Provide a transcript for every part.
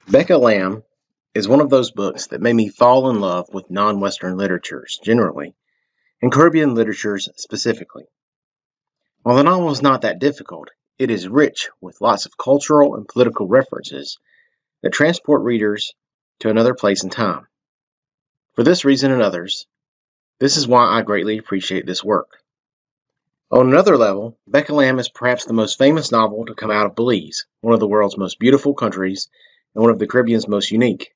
Becca Lamb is one of those books that made me fall in love with non-Western literatures generally, and Caribbean literatures specifically. While the novel is not that difficult, it is rich with lots of cultural and political references that transport readers to another place and time. For this reason and others, this is why I greatly appreciate this work. On another level, Becca Lamb is perhaps the most famous novel to come out of Belize, one of the world's most beautiful countries and one of the Caribbean's most unique.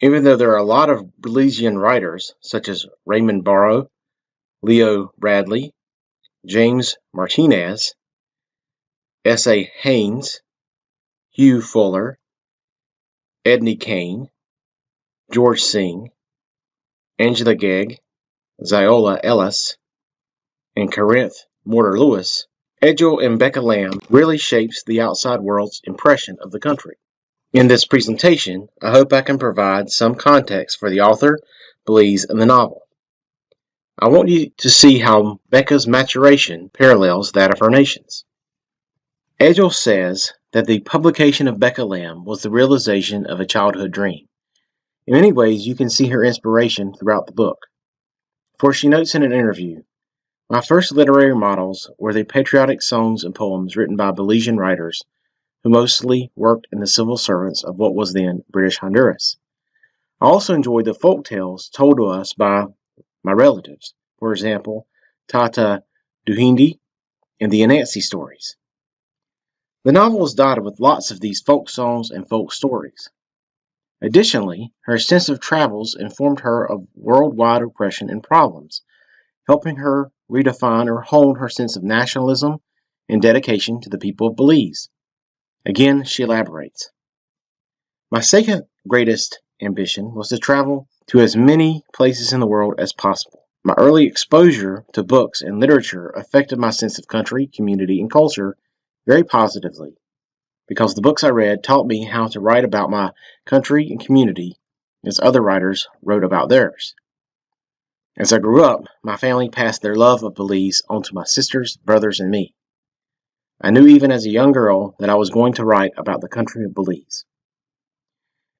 Even though there are a lot of Belizean writers, such as Raymond Barrow, Leo Bradley, James Martinez, S.A. Haynes, Hugh Fuller, Edney Kane, George Singh, Angela Gegg, Ziola Ellis, and Corinth Mortar Lewis, Edgell and Becca Lamb really shapes the outside world's impression of the country. In this presentation, I hope I can provide some context for the author, Belize, and the novel. I want you to see how Becca's maturation parallels that of her nations. Edgell says that the publication of Becca Lamb was the realization of a childhood dream. In many ways, you can see her inspiration throughout the book. For she notes in an interview, "My first literary models were the patriotic songs and poems written by Belizean writers who mostly worked in the civil servants of what was then British Honduras. I also enjoyed the folk tales told to us by my relatives, for example, Tata Duhindi and the Anansi stories. The novel is dotted with lots of these folk songs and folk stories. Additionally, her extensive travels informed her of worldwide oppression and problems, helping her redefine or hone her sense of nationalism and dedication to the people of Belize. Again, she elaborates. My second greatest ambition was to travel to as many places in the world as possible. My early exposure to books and literature affected my sense of country, community, and culture very positively, because the books I read taught me how to write about my country and community as other writers wrote about theirs. As I grew up, my family passed their love of Belize on to my sisters, brothers, and me. I knew even as a young girl that I was going to write about the country of Belize."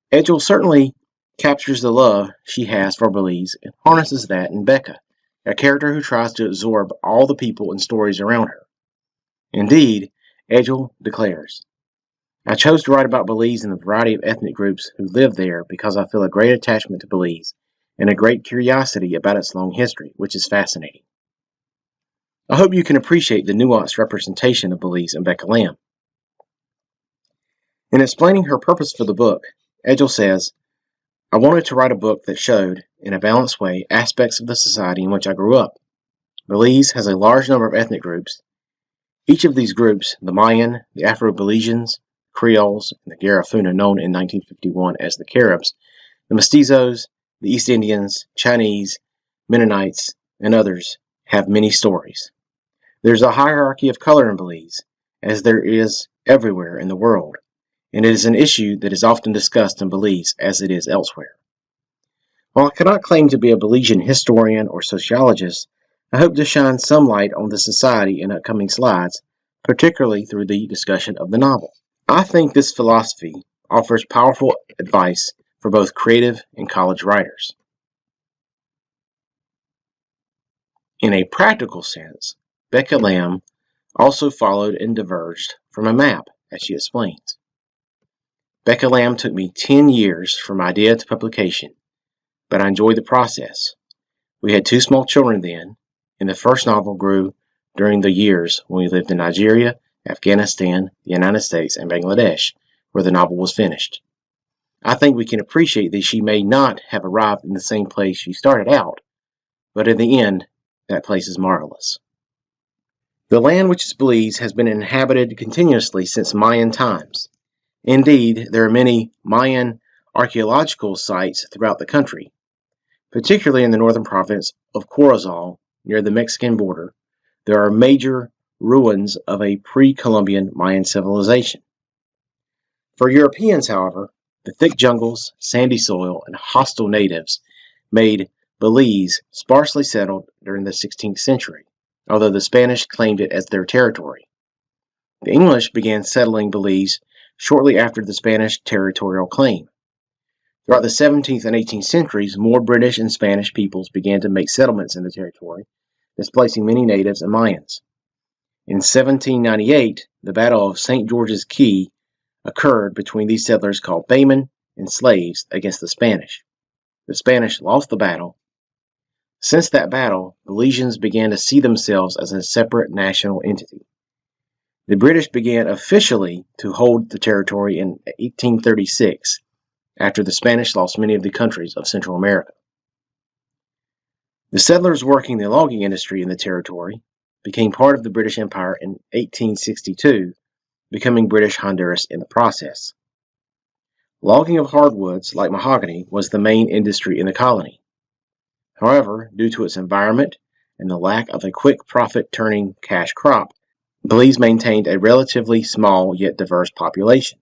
Edgell certainly captures the love she has for Belize and harnesses that in Becca, a character who tries to absorb all the people and stories around her. Indeed, Edgell declares, "I chose to write about Belize and the variety of ethnic groups who live there because I feel a great attachment to Belize and a great curiosity about its long history, which is fascinating." I hope you can appreciate the nuanced representation of Belize and Becca Lamb. In explaining her purpose for the book, Edgell says, "I wanted to write a book that showed, in a balanced way, aspects of the society in which I grew up. Belize has a large number of ethnic groups. Each of these groups, the Mayan, the Afro-Belizeans, Creoles, and the Garifuna, known in 1951 as the Caribs, the Mestizos, the East Indians, Chinese, Mennonites, and others, have many stories. There's a hierarchy of color in Belize, as there is everywhere in the world, and it is an issue that is often discussed in Belize as it is elsewhere. While I cannot claim to be a Belizean historian or sociologist, I hope to shine some light on the society in upcoming slides, particularly through the discussion of the novel. I think this philosophy offers powerful advice for both creative and college writers. In a practical sense, Becca Lamb also followed and diverged from a map, as she explains. Becca Lamb took me 10 years from idea to publication, but I enjoyed the process. We had 2 small children then, and the first novel grew during the years when we lived in Nigeria, Afghanistan, the United States, and Bangladesh, where the novel was finished. I think we can appreciate that she may not have arrived in the same place she started out, but in the end, that place is marvelous. The land which is Belize has been inhabited continuously since Mayan times. Indeed, there are many Mayan archaeological sites throughout the country, particularly in the northern province of Corozal, near the Mexican border. There are major ruins of a pre-Columbian Mayan civilization. For Europeans, however, the thick jungles, sandy soil, and hostile natives made Belize sparsely settled during the 16th century, although the Spanish claimed it as their territory. The English began settling Belize shortly after the Spanish territorial claim. Throughout the 17th and 18th centuries, more British and Spanish peoples began to make settlements in the territory, displacing many natives and Mayans. In 1798, the Battle of St. George's Key occurred between these settlers called baymen and slaves against the Spanish. The Spanish lost the battle. Since that battle, Belizeans began to see themselves as a separate national entity. The British began officially to hold the territory in 1836, after the Spanish lost many of the countries of Central America. The settlers working the logging industry in the territory became part of the British Empire in 1862, becoming British Honduras in the process. Logging of hardwoods like mahogany was the main industry in the colony. However, due to its environment and the lack of a quick profit-turning cash crop, Belize maintained a relatively small yet diverse population.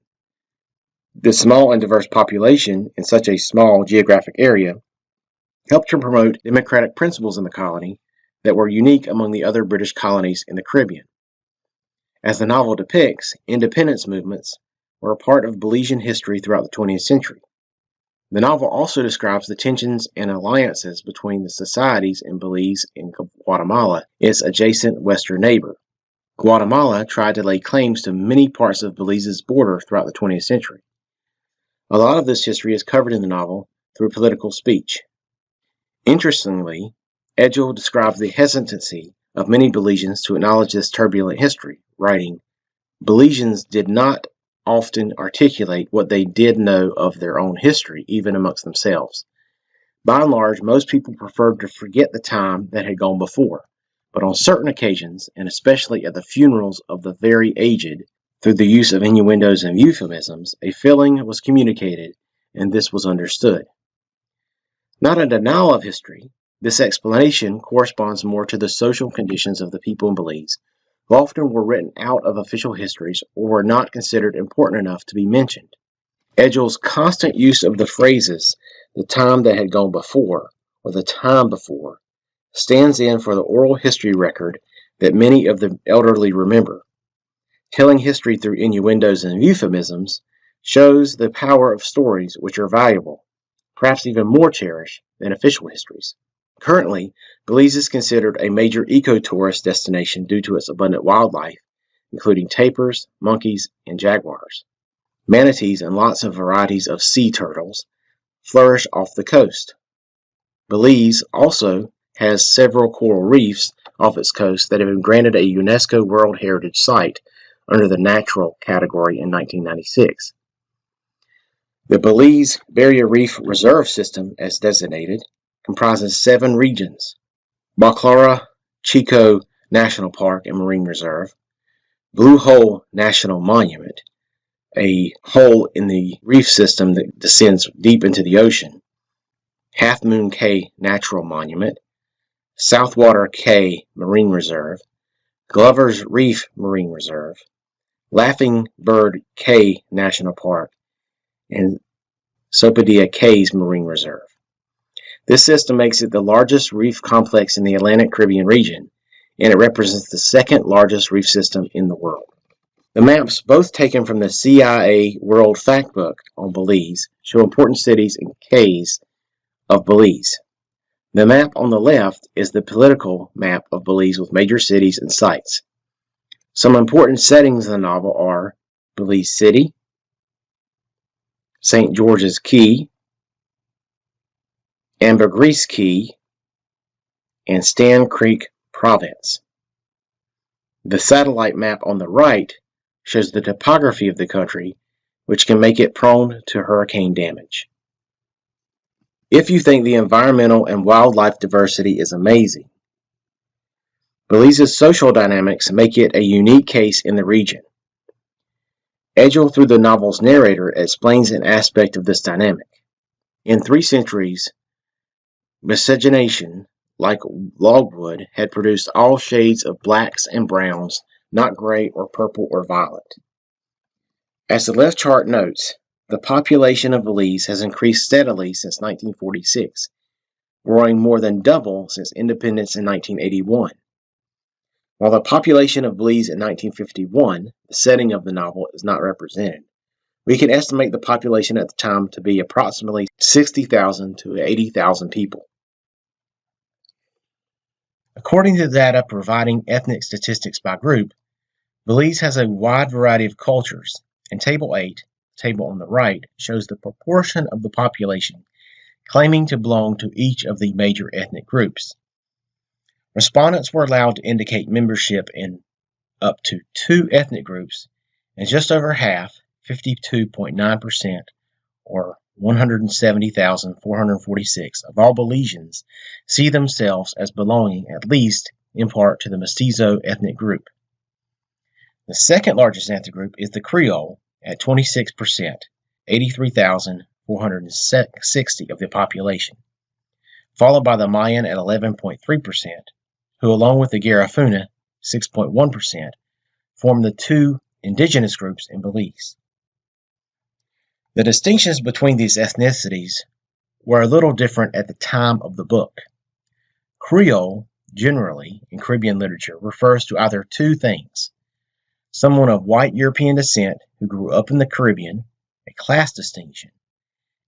This small and diverse population in such a small geographic area helped to promote democratic principles in the colony that were unique among the other British colonies in the Caribbean. As the novel depicts, independence movements were a part of Belizean history throughout the 20th century. The novel also describes the tensions and alliances between the societies in Belize and Guatemala, its adjacent western neighbor. Guatemala tried to lay claims to many parts of Belize's border throughout the 20th century. A lot of this history is covered in the novel through political speech. Interestingly, Edgell describes the hesitancy of many Belizeans to acknowledge this turbulent history, writing, "Belizeans did not often articulate what they did know of their own history, even amongst themselves. By and large, most people preferred to forget the time that had gone before, but on certain occasions, and especially at the funerals of the very aged, through the use of innuendos and euphemisms, a feeling was communicated, and this was understood." Not a denial of history, this explanation corresponds more to the social conditions of the people in Belize, who often were written out of official histories or were not considered important enough to be mentioned. Edgell's constant use of the phrases, "the time that had gone before," or "the time before," stands in for the oral history record that many of the elderly remember. Telling history through innuendos and euphemisms shows the power of stories which are valuable, perhaps even more cherished than official histories. Currently, Belize is considered a major eco-tourist destination due to its abundant wildlife, including tapirs, monkeys, and jaguars. Manatees and lots of varieties of sea turtles flourish off the coast. Belize also has several coral reefs off its coast that have been granted a UNESCO World Heritage Site under the Natural category in 1996. The Belize Barrier Reef Reserve System, as designated, comprises 7 regions: Baclaura Chico National Park and Marine Reserve, Blue Hole National Monument, a hole in the reef system that descends deep into the ocean, Half Moon Cay Natural Monument, Southwater Cay Marine Reserve, Glover's Reef Marine Reserve, Laughing Bird Cay National Park, and Sopadilla Cays Marine Reserve. This system makes it the largest reef complex in the Atlantic Caribbean region, and it represents the second largest reef system in the world. The maps, both taken from the CIA World Factbook on Belize, show important cities and cays of Belize. The map on the left is the political map of Belize with major cities and sites. Some important settings in the novel are Belize City, St. George's Key, Ambergris Key, and Stan Creek Province. The satellite map on the right shows the topography of the country, which can make it prone to hurricane damage. If you think the environmental and wildlife diversity is amazing, Belize's social dynamics make it a unique case in the region. Edgell, through the novel's narrator, explains an aspect of this dynamic. In 3 centuries, miscegenation, like logwood, had produced all shades of blacks and browns, not gray or purple or violet. As the left chart notes, the population of Belize has increased steadily since 1946, growing more than double since independence in 1981. While the population of Belize in 1951, the setting of the novel, is not represented, We can estimate the population at the time to be approximately 60,000 to 80,000 people. According to the data providing ethnic statistics by group, Belize has a wide variety of cultures, and Table 8, the table on the right, shows the proportion of the population claiming to belong to each of the major ethnic groups. Respondents were allowed to indicate membership in up to 2 ethnic groups, and just over half, 52.9%, or 170,446 of all Belizeans see themselves as belonging at least in part to the Mestizo ethnic group. The second largest ethnic group is the Creole at 26%, 83,460 of the population, followed by the Mayan at 11.3%, who along with the Garifuna, 6.1%, form the 2 indigenous groups in Belize. The distinctions between these ethnicities were a little different at the time of the book. Creole, generally, in Caribbean literature, refers to either 2 things: someone of white European descent who grew up in the Caribbean, a class distinction,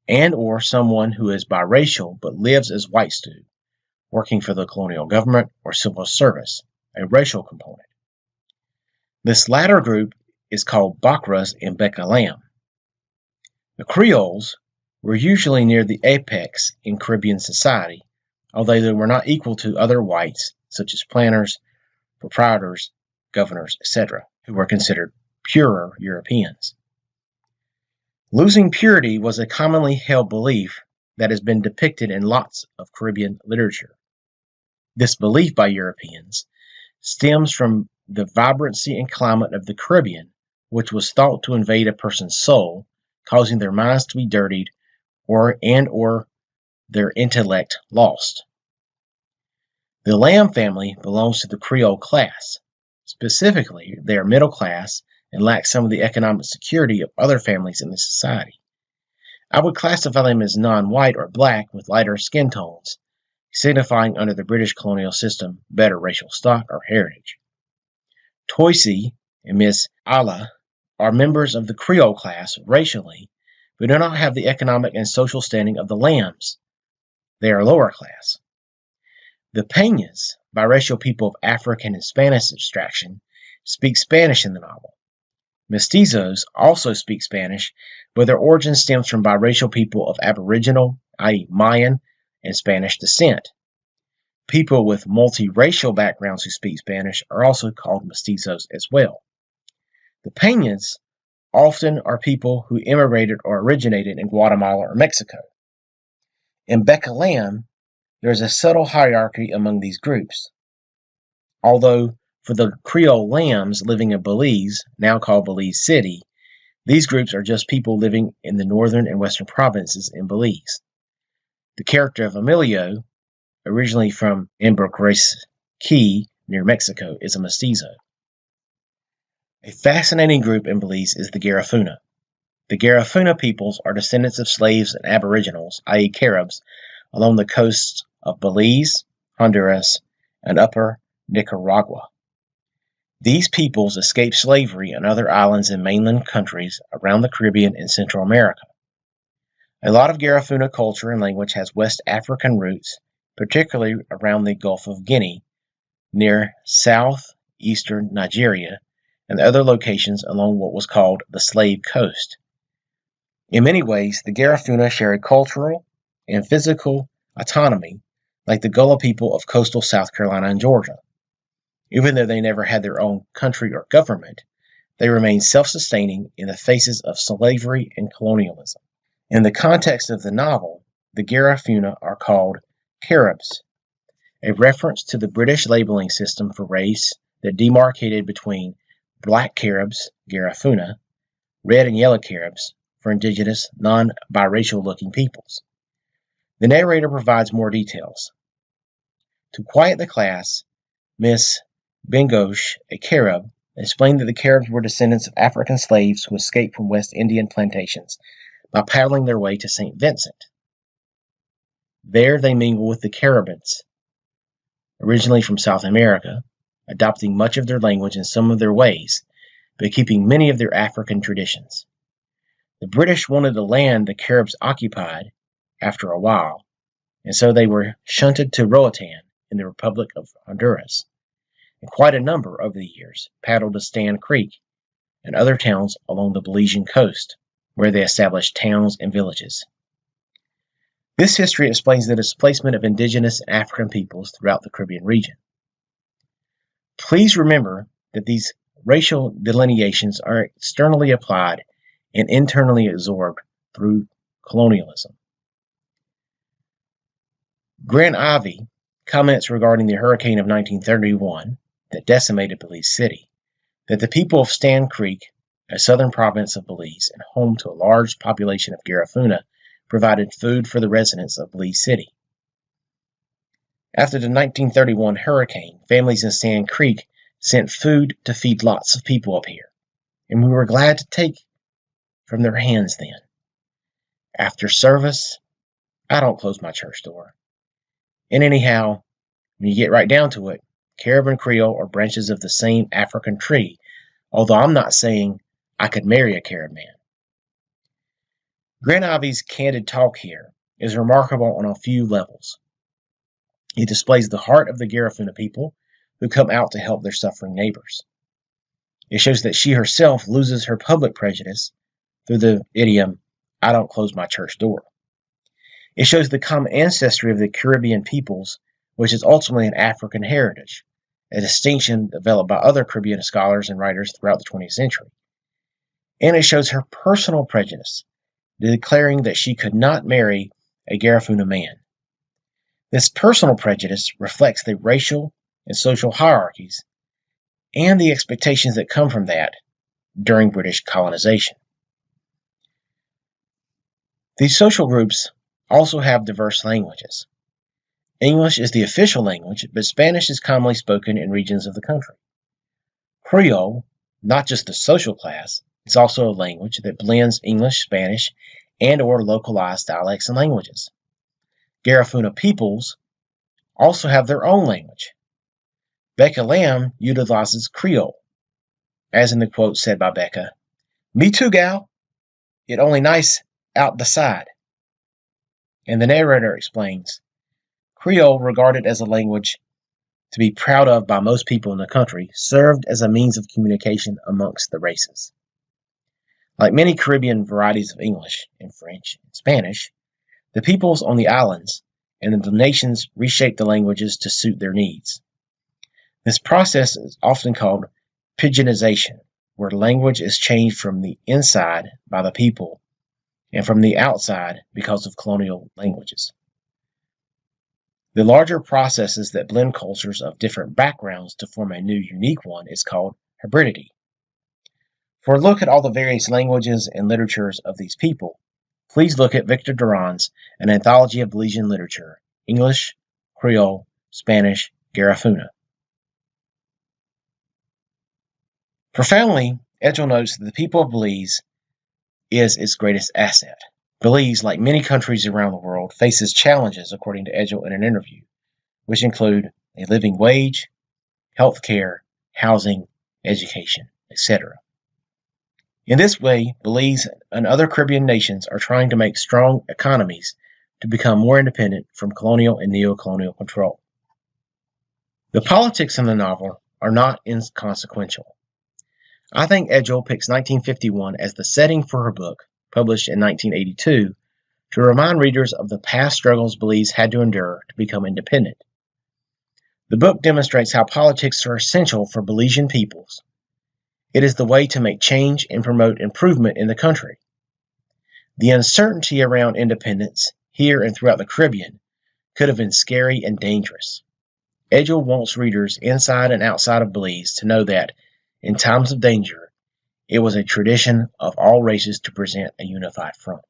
and or someone who is biracial but lives as white stew, working for the colonial government or civil service, a racial component. This latter group is called Bakras and Beka lamb. The Creoles were usually near the apex in Caribbean society, although they were not equal to other whites such as planters, proprietors, governors, etc., who were considered purer Europeans. Losing purity was a commonly held belief that has been depicted in lots of Caribbean literature. This belief by Europeans stems from the vibrancy and climate of the Caribbean, which was thought to invade a person's soul, causing their minds to be dirtied or their intellect lost. The Lamb family belongs to the Creole class. Specifically, they are middle class and lack some of the economic security of other families in the society. I would classify them as non-white or black with lighter skin tones, signifying under the British colonial system better racial stock or heritage. Toisi and Miss Ala are members of the Creole class racially, but do not have the economic and social standing of the Lambs. They are lower class. The Peñas, biracial people of African and Spanish extraction, speak Spanish in the novel. Mestizos also speak Spanish, but their origin stems from biracial people of Aboriginal, i.e. Mayan, and Spanish descent. People with multiracial backgrounds who speak Spanish are also called mestizos as well. The Peñas often are people who immigrated or originated in Guatemala or Mexico. In Becca Lamb, there is a subtle hierarchy among these groups. Although for the Creole Lambs living in Belize, now called Belize City, these groups are just people living in the northern and western provinces in Belize. The character of Emilio, originally from Ambergris Key near Mexico, is a mestizo. A fascinating group in Belize is the Garifuna. The Garifuna peoples are descendants of slaves and aboriginals, i.e. Caribs, along the coasts of Belize, Honduras, and upper Nicaragua. These peoples escaped slavery and other islands in mainland countries around the Caribbean and Central America. A lot of Garifuna culture and language has West African roots, particularly around the Gulf of Guinea, near southeastern Nigeria, and other locations along what was called the Slave Coast. In many ways, the Garifuna share a cultural and physical autonomy like the Gullah people of coastal South Carolina and Georgia. Even though they never had their own country or government, they remain self-sustaining in the faces of slavery and colonialism. In the context of the novel, the Garifuna are called Caribs, a reference to the British labeling system for race that demarcated between black Caribs, Garifuna, red and yellow Caribs, for indigenous, non-biracial-looking peoples. The narrator provides more details. To quiet the class, Miss Bengoche, a Carib, explained that the Caribs were descendants of African slaves who escaped from West Indian plantations by paddling their way to St. Vincent. There they mingle with the Caribbeans, originally from South America, adopting much of their language and some of their ways, but keeping many of their African traditions. The British wanted the land the Caribs occupied after a while, and so they were shunted to Roatan in the Republic of Honduras, and quite a number over the years paddled to Stan Creek and other towns along the Belizean coast, where they established towns and villages. This history explains the displacement of indigenous and African peoples throughout the Caribbean region. Please remember that these racial delineations are externally applied and internally absorbed through colonialism. Grant Ivey comments regarding the hurricane of 1931 that decimated Belize City, that the people of Stan Creek, a southern province of Belize and home to a large population of Garifuna, provided food for the residents of Belize City. After the 1931 hurricane, families in Stan Creek sent food to feed lots of people up here, and we were glad to take from their hands then. After service, I don't close my church door. And anyhow, when you get right down to it, Carib and Creole are branches of the same African tree, although I'm not saying I could marry a Carib man. Grant Ivey's candid talk here is remarkable on a few levels. It displays the heart of the Garifuna people who come out to help their suffering neighbors. It shows that she herself loses her public prejudice through the idiom, I don't close my church door. It shows the common ancestry of the Caribbean peoples, which is ultimately an African heritage, a distinction developed by other Caribbean scholars and writers throughout the 20th century. And it shows her personal prejudice, declaring that she could not marry a Garifuna man. This personal prejudice reflects the racial and social hierarchies and the expectations that come from that during British colonization. These social groups also have diverse languages. English is the official language, but Spanish is commonly spoken in regions of the country. Creole, not just a social class, is also a language that blends English, Spanish, and or localized dialects and languages. Garifuna peoples also have their own language. Becca Lamb utilizes Creole, as in the quote said by Becca, "Me too, gal. It only nice out the side." And the narrator explains, Creole, regarded as a language to be proud of by most people in the country, served as a means of communication amongst the races. Like many Caribbean varieties of English and French and Spanish, the peoples on the islands and the nations reshape the languages to suit their needs. This process is often called pidginization, where language is changed from the inside by the people and from the outside because of colonial languages. The larger processes that blend cultures of different backgrounds to form a new unique one is called hybridity. For a look at all the various languages and literatures of these people, please look at Victor Duran's An Anthology of Belizean Literature, English, Creole, Spanish, Garifuna. Profoundly, Edgell notes that the people of Belize is its greatest asset. Belize, like many countries around the world, faces challenges, according to Edgell in an interview, which include a living wage, health care, housing, education, etc. In this way, Belize and other Caribbean nations are trying to make strong economies to become more independent from colonial and neo-colonial control. The politics in the novel are not inconsequential. I think Edgell picks 1951 as the setting for her book, published in 1982, to remind readers of the past struggles Belize had to endure to become independent. The book demonstrates how politics are essential for Belizean peoples. It is the way to make change and promote improvement in the country. The uncertainty around independence, here and throughout the Caribbean, could have been scary and dangerous. Edgell wants readers inside and outside of Belize to know that, in times of danger, it was a tradition of all races to present a unified front.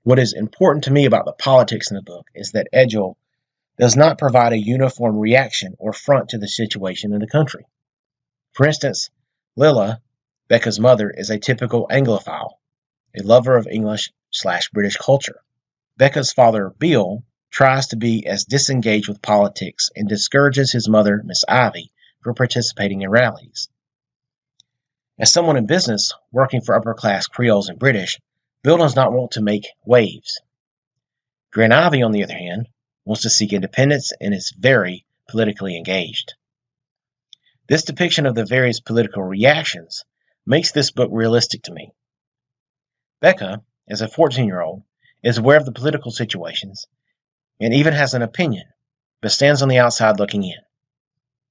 What is important to me about the politics in the book is that Edgell does not provide a uniform reaction or front to the situation in the country. For instance, Lilla, Becca's mother, is a typical Anglophile, a lover of English/British culture. Becca's father, Bill, tries to be as disengaged with politics and discourages his mother, Miss Ivy, from participating in rallies. As someone in business, working for upper-class Creoles and British, Bill does not want to make waves. Grand Ivy, on the other hand, wants to seek independence and is very politically engaged. This depiction of the various political reactions makes this book realistic to me. Becca, as a 14-year-old, is aware of the political situations and even has an opinion, but stands on the outside looking in.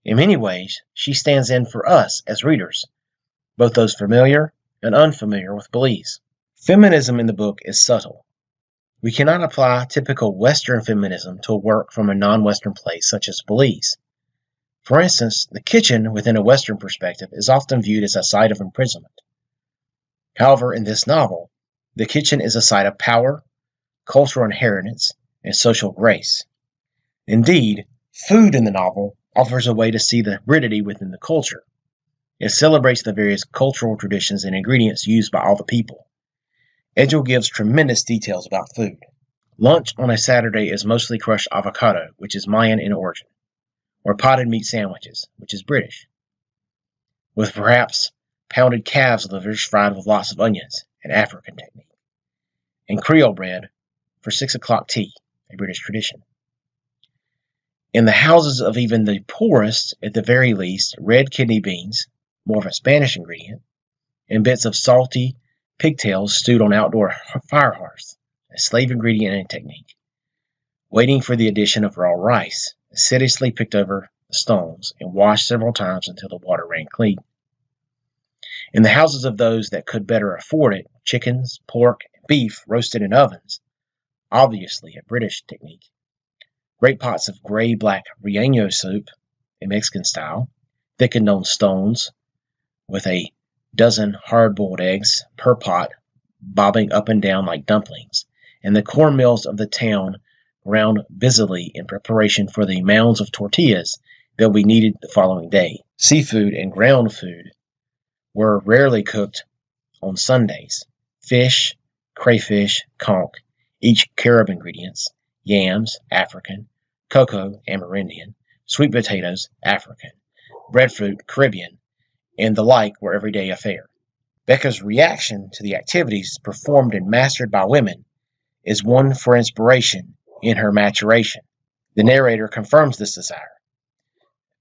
In many ways, she stands in for us as readers, both those familiar and unfamiliar with Belize. Feminism in the book is subtle. We cannot apply typical Western feminism to a work from a non-Western place such as Belize. For instance, the kitchen within a Western perspective is often viewed as a site of imprisonment. However, in this novel, the kitchen is a site of power, cultural inheritance, and social grace. Indeed, food in the novel offers a way to see the hybridity within the culture. It celebrates the various cultural traditions and ingredients used by all the people. Edgell gives tremendous details about food. Lunch on a Saturday is mostly crushed avocado, which is Mayan in origin, or potted meat sandwiches, which is British, with perhaps pounded calves livers fried with lots of onions, an African technique, and Creole bread for 6 o'clock tea, a British tradition. In the houses of even the poorest, at the very least, red kidney beans, more of a Spanish ingredient, and bits of salty pigtails stewed on outdoor fire hearths, a slave ingredient and technique, waiting for the addition of raw rice, assiduously picked over the stones and washed several times until the water ran clean. In the houses of those that could better afford it, chickens, pork, and beef roasted in ovens, obviously a British technique, great pots of gray-black relleno soup, a Mexican style, thickened on stones, with a dozen hard-boiled eggs per pot, bobbing up and down like dumplings, and the cornmeals of the town ground busily in preparation for the mounds of tortillas that will be needed the following day. Seafood and ground food were rarely cooked on Sundays. Fish, crayfish, conch, each Carib ingredients, yams, African, cocoa, Amerindian, sweet potatoes, African, breadfruit, Caribbean, and the like were everyday affair. Becca's reaction to the activities performed and mastered by women is one for inspiration in her maturation. The narrator confirms this desire.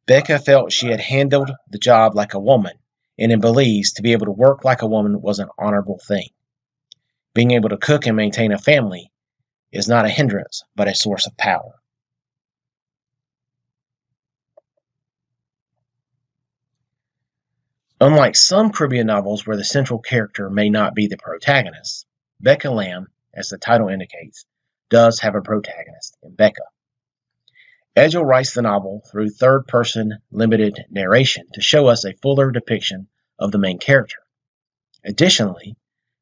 Becca felt she had handled the job like a woman, and in Belize, to be able to work like a woman was an honorable thing. Being able to cook and maintain a family is not a hindrance, but a source of power. Unlike some Caribbean novels where the central character may not be the protagonist, Becca Lamb, as the title indicates, does have a protagonist in Becca. Edgell writes the novel through third-person limited narration to show us a fuller depiction of the main character. Additionally,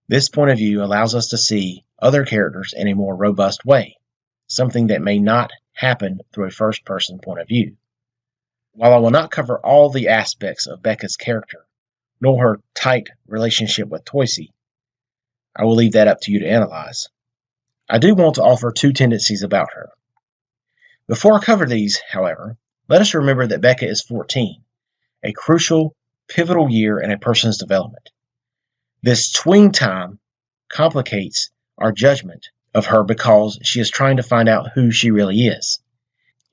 this point of view allows us to see other characters in a more robust way, something that may not happen through a first-person point of view. While I will not cover all the aspects of Becca's character, nor her tight relationship with Toysey, I will leave that up to you to analyze. I do want to offer two tendencies about her. Before I cover these, however, let us remember that Becca is 14, a crucial, pivotal year in a person's development. This tween time complicates our judgment of her because she is trying to find out who she really is.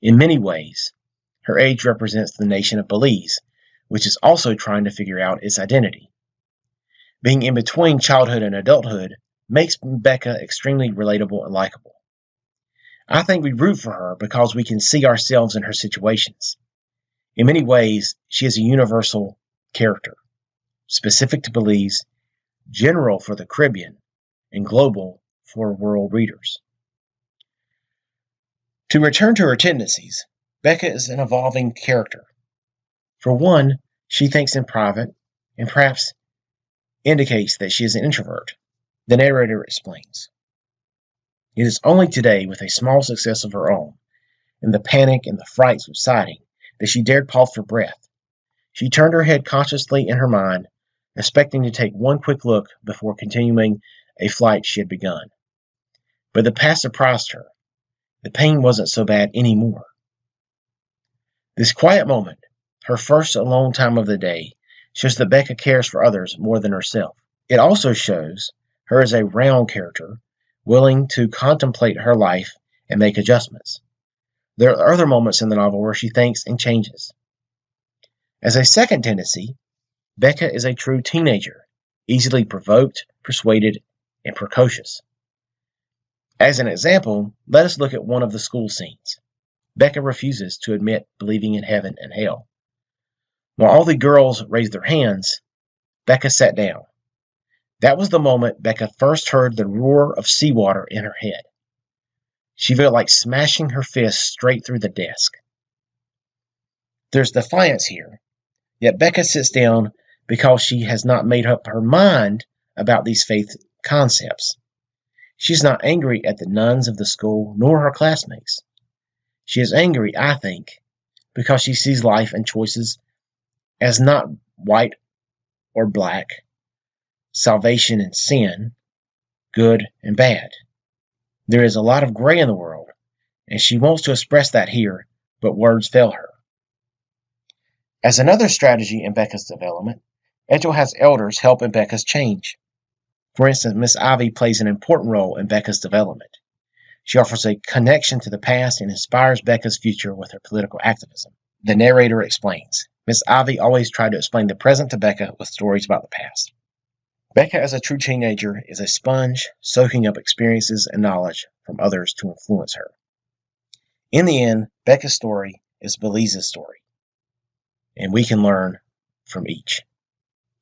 In many ways, her age represents the nation of Belize, which is also trying to figure out its identity. Being in between childhood and adulthood makes Becca extremely relatable and likable. I think we root for her because we can see ourselves in her situations. In many ways, she is a universal character, specific to Belize, general for the Caribbean, and global for world readers. To return to her tendencies, Becca is an evolving character. For one, she thinks in private and perhaps indicates that she is an introvert. The narrator explains. It is only today, with a small success of her own, and the panic and the fright subsiding, that she dared pause for breath. She turned her head consciously in her mind, expecting to take one quick look before continuing a flight she had begun. But the past surprised her. The pain wasn't so bad anymore. This quiet moment, her first alone time of the day, shows that Becca cares for others more than herself. It also shows her as a round character, willing to contemplate her life and make adjustments. There are other moments in the novel where she thinks and changes. As a second tendency, Becca is a true teenager, easily provoked, persuaded, and precocious. As an example, let us look at one of the school scenes. Becca refuses to admit believing in heaven and hell. While all the girls raised their hands, Becca sat down. That was the moment Becca first heard the roar of seawater in her head. She felt like smashing her fist straight through the desk. There's defiance here, yet Becca sits down because she has not made up her mind about these faith concepts. She's not angry at the nuns of the school nor her classmates. She is angry, I think, because she sees life and choices as not white or black, salvation and sin, good and bad. There is a lot of gray in the world, and she wants to express that here, but words fail her. As another strategy in Becca's development, Edgell has elders help in Becca's change. For instance, Miss Ivy plays an important role in Becca's development. She offers a connection to the past and inspires Becca's future with her political activism. The narrator explains. Miss Ivy always tried to explain the present to Becca with stories about the past. Becca, as a true teenager, is a sponge, soaking up experiences and knowledge from others to influence her. In the end, Becca's story is Belize's story, and we can learn from each.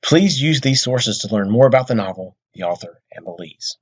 Please use these sources to learn more about the novel, the author, and Belize.